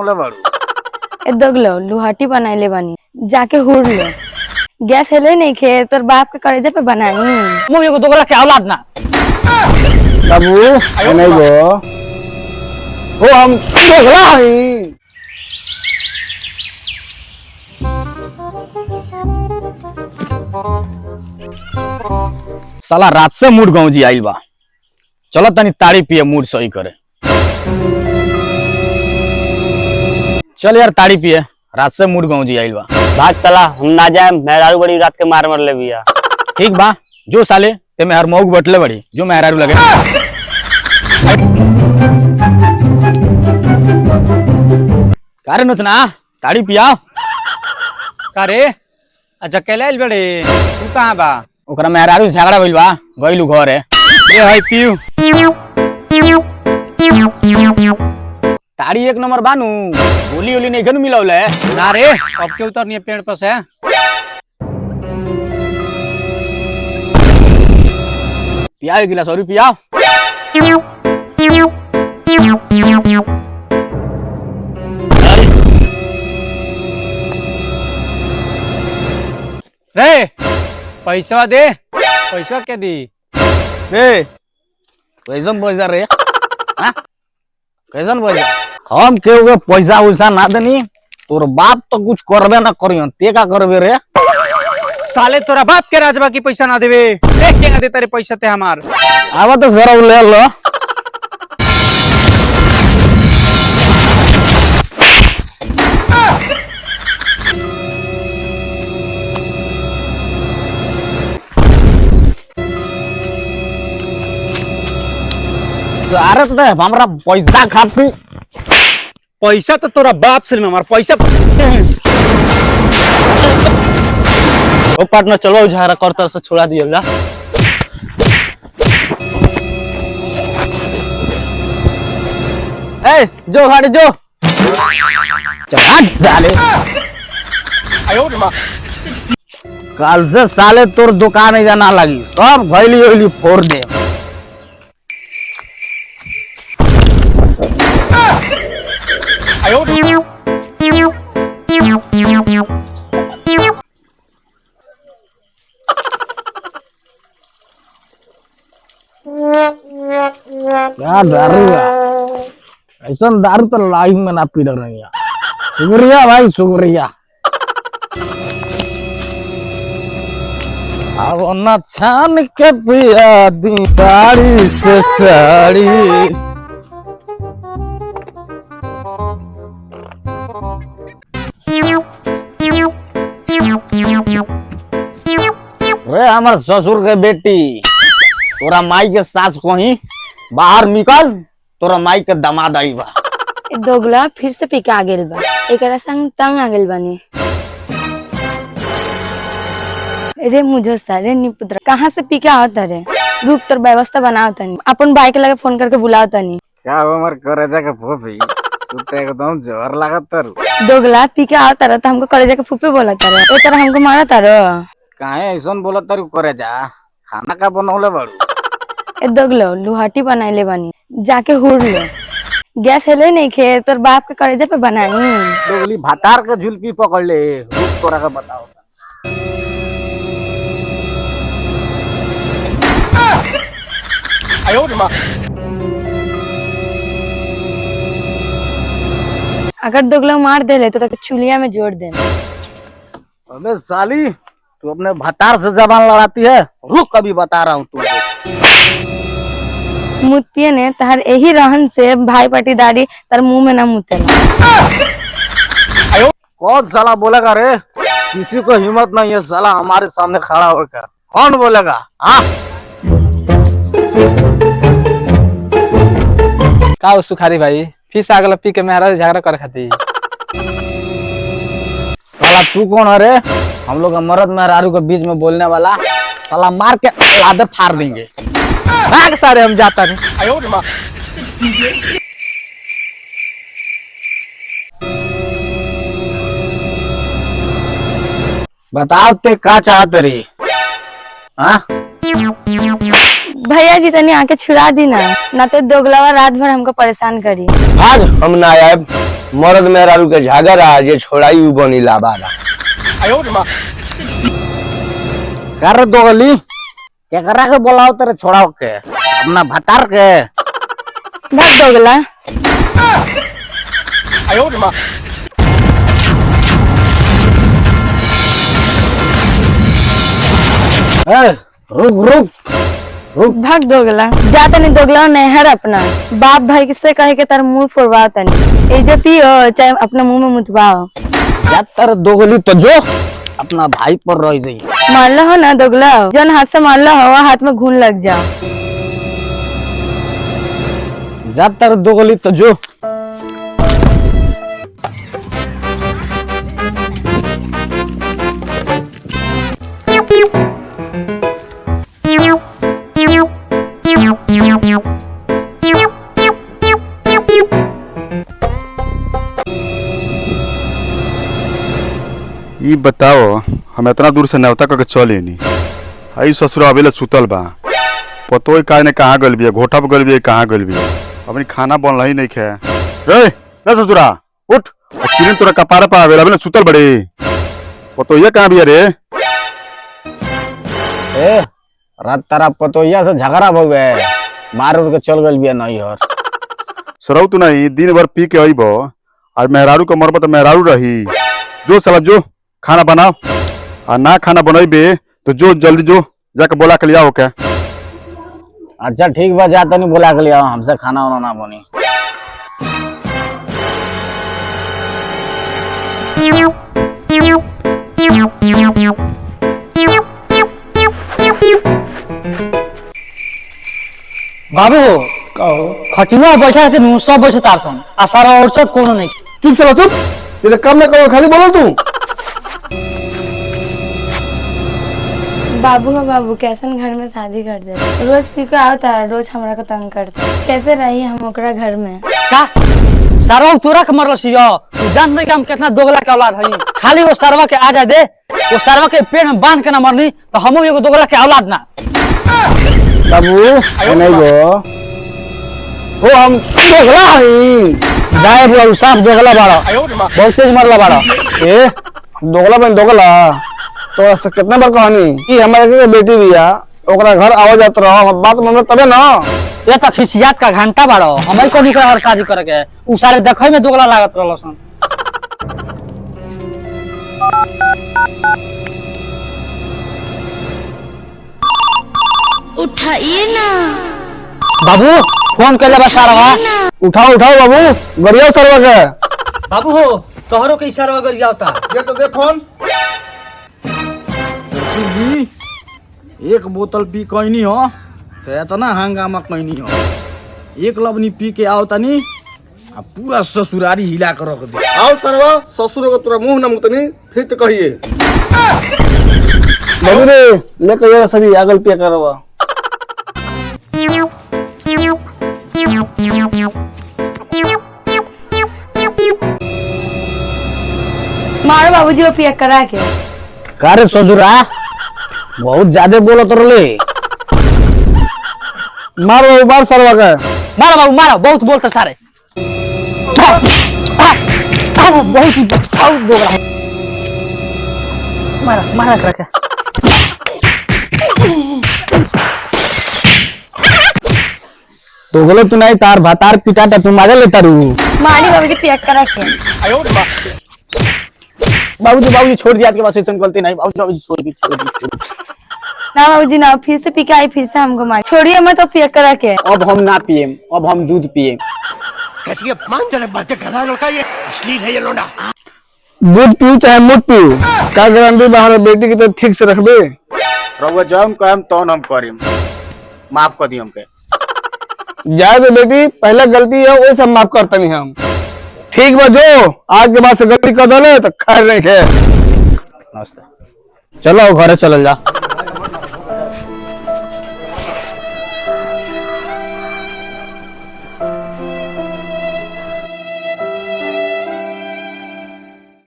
बनवले बाड़ू? ए दगलो लुहाटी बनाइले बानी, जाके हुर ले। गैस हेले नहीं खे तोर बाप के करेजे पे बनाई। मुझे को दोगला के औलाद ना बाबू नहीं गो हो हम दोगला हई। साला रात से मूड गाँव जी आइल बा, चलो तनी ताड़ी पिए मूड सही करे। चल यार ताड़ी पिए, रात से मूड गाँव जी आइल बा। भाग चला, हम ना जाए मेहरारू बड़ी रात के मार ले बिया। ठीक बा जो साले ते में हर मौक बटले बड़ी जो मेहरारू लगे। कारे नोतना ताड़ी पिया कारे अच्छा केले आइल बड़े, तू कहां बा? ओकरा मेहरारू से झगड़ा भइल बा, गइलू घर है। ए भाई पीऊ ताड़ी एक नंबर बानू, गोली ओली नहीं गन मिलौले ना रे, अब के उतरनी है पेड़ पर से। पिया एक गिलास और पिया। रे पैसा दे, पैसा के दी? कैसन पैसा रे? कैसन पैसा? हम के पैसा वैसा ना देनी, तोर बाप तो कुछ करबे ना करियन, ते का करबे रे? साले तोरा बाप के राजबा की पैसा ना देवे, देख के ना दे तेरे पैसा ते हमार। आवा तो जरा ले लो। अरे हमारा पैसा खाती, पैसा तो तोरा बाप से हमार पैसा। ओ पार्टनर चलो झारा कर तरह से छोड़ा दिए ला। ए जो गाड़ी जो चल साले। कल से साले तोर दुकान है जाना लगी, सब भैली होली फोड़ दे। क्या दारू है? ऐसा दारू तो लाइफ में ना पी रही है। शुक्रिया भाई शुक्रिया। अब न छान के पिया दी साड़ी से साड़ी। रे हमार ससुर के बेटी, तोरा माई के सास कहीं बाहर निकल, तोरा माई के दामाद आई बा। दोगला फिर से पी के आ गेल बा, एकरा संग तंग आ गेल बानी। रे मुझे सारे निपुत्र कहाँ से पी के आवत रे? रुक तोर व्यवस्था बनाओ तनी, अपन बाइक लगे फोन करके बुलाओ तनी। क्या हमर करेजा के फूफी, तू तो एकदम जोर लागत तर। दोगला पी के आवत रे तो हमको करेजा के फूफे बोलत रे, ए तरह हमको मारत रे। काहे ऐसन बोलत तर करेजा? खाना का बनवले बाड़ू? ए दगलो लुहाटी बनाइले बानी, जाके हुर ले। गैस हेले नहीं खे तोर बाप के करेजे पे बनाई। दोगली भातार के झुलपी पकड़ ले, रुक तोरा के बताओ। अगर दोगला मार दे ले तो चुलिया में जोड़ दे। अबे साली, तू अपने भातार से जबान लड़ाती है, रुक कभी बता रहा हूँ तुझे। मुतिये ने तहर यही रहन से भाई पटीदारी तर मुंह में न मुतेला। कौन साला बोलेगा रे? किसी को हिम्मत नहीं है साला हमारे सामने खड़ा होकर। कौन बोलेगा? हाँ का सुखारी भाई फिर से आगला पी के मेहरा झगड़ा कर खाती। साला तू कौन है रे? हम लोग मर्द मेहरारू के बीच में बोलने वाला, साला मार के लादे फाड़ देंगे। भाग सारे हम जाता नहीं। बताओ ते का चाहते रही? हाँ भैया जी तनी आके छुड़ा दी ना तो दोगलावा रात भर हमको परेशान करी। भाग, हम ना आए। मर्द मेहरारू के झगड़ा जे छोड़ाई उ बनी लाबारा। कर दो गली क्या करा के बोलाओ तेरे छोड़ाओ के अपना भतार के भाग दोगला। रुक रुक भाग दोगला जा तनी दोगला नहर अपना बाप भाई किससे कहे के तार मुंह फोड़वाओ तनी ए जो पियो चाहे अपना मुंह में मुतवाओ। जा तेरे दो गली तो जो अपना भाई पर रह जाइए। मान लो हो ना दोगला जन हाथ से मान लो हवा हाथ में घून लग जाओ। जा तेरे दो गली तो जो ई बताओ हम इतना दूर से नेवता करके चले नी आई ससुर अबेले सुतल बा पतो का ने कहाँ गल बिया घोटा पर गल बिया कहाँ गल बिया अपनी खाना बन रही नहीं खे रे ससुरा उठ किरण तोरा कपारे पर आवेला अबेले सुतल बड़े पतो ये कहाँ बिया रे ए रात तारा पतोहिया से झगड़ा हो गए मार उड़ के चल गल बिया नहीं और सरौ तू नहीं दिन भर पी के अइबो आज मेहरारू के मरबो तो मेहरारू रही जो साला जो खाना बनाओ और ना खाना बनइबे तो जो जल्दी जो जाके बोला के लिया हो क्या। अच्छा ठीक बा जा तनी बोला के लिया हमसे खाना वाना ना बनी। बाबू खटिया बैठा के नु सब बैठे तार सन आ सारा और सब कोनो नहीं। चुप साला चुप तेरे काम ना करो खाली बोलो तू। बाबू हो बाबू कैसन घर में शादी कर दे रोज पी के आओ तार रोज हमरा को तंग करता कैसे रही हम ओकरा घर में। का सरवा तोरा के मरल छियो तू जान नहीं कि हम कितना दोगला के औलाद हई खाली वो सरवा के आ जा दे वो सरवा के पेड़ में बांध के ना मरनी तो हमहू एगो दोगला के औलाद ना। बाबू नहीं गो ओ हम दोगला हई जाए बुआ साफ दोगला बाड़ा बहुत तेज मरला बाड़ा ए दोगला बन दोगला तो से कितना बार कहानी कि हमारे के बेटी बिया ओकरा घर आवा जात रहो बात मन तबे ना ये तो खिसियात का घंटा बाड़ो हमई को निकल हर शादी करे के उ सारे देखै में दोगला लागत रहलो सन। उठाइए ना बाबू फोन कर ले सारवा उठाओ उठाओ बाबू गरिया सरवा के बाबू हो तोहरो के इशारा कर जाता दे तो दे फोन। एक बोतल पी कहनी हो तो इतना हंगामा कहनी हो एक लबनी पी के आओ तनी आ पूरा ससुरारी हिला कर रख दे। आओ सरवा ससुर को तोरा मुंह ना मुतनी फिर तो कहिए बाबू रे लेके ये सभी आगल पे करवा। मारो बाबूजी वो पिया करा के। का रे ससुरा बहुत ज्यादा बोलो तो रे मारो बार सरवा के मारो बाबू मारो बहुत बोलते सारे बहुत दोगला मारा मारा कर के तो बोले तू नहीं तार भातार पिटाटा तू मजा लेता रू मारी बाबूजी पिया करा के। बाबूजी छोड़ दिया के पास ऐसा गलती नहीं बाबूजी छोड़ दी ना बाबूजी ना फिर से पी के आई फिर से हमको मारी छोड़िए मैं तो पिया करा के। अब हम ना पिए अब हम दूध पिए कैसी अपमानजनक बातें कर रहा है लड़का ये अश्लील है ये लोंडा। दूध पीऊ चाहे मुठ पीऊ का गारंटी बा हमारे बेटी की तो ठीक से रखबे रउआ जम कहम तौन हम करिम माफ कर दी हमके। जाए तो बेटी पहले गलती है वो सब माफ करते नहीं हम ठीक बा जो आज के बाद से गलती कर दले तो खैर नहीं है। चलो घरे चल जा।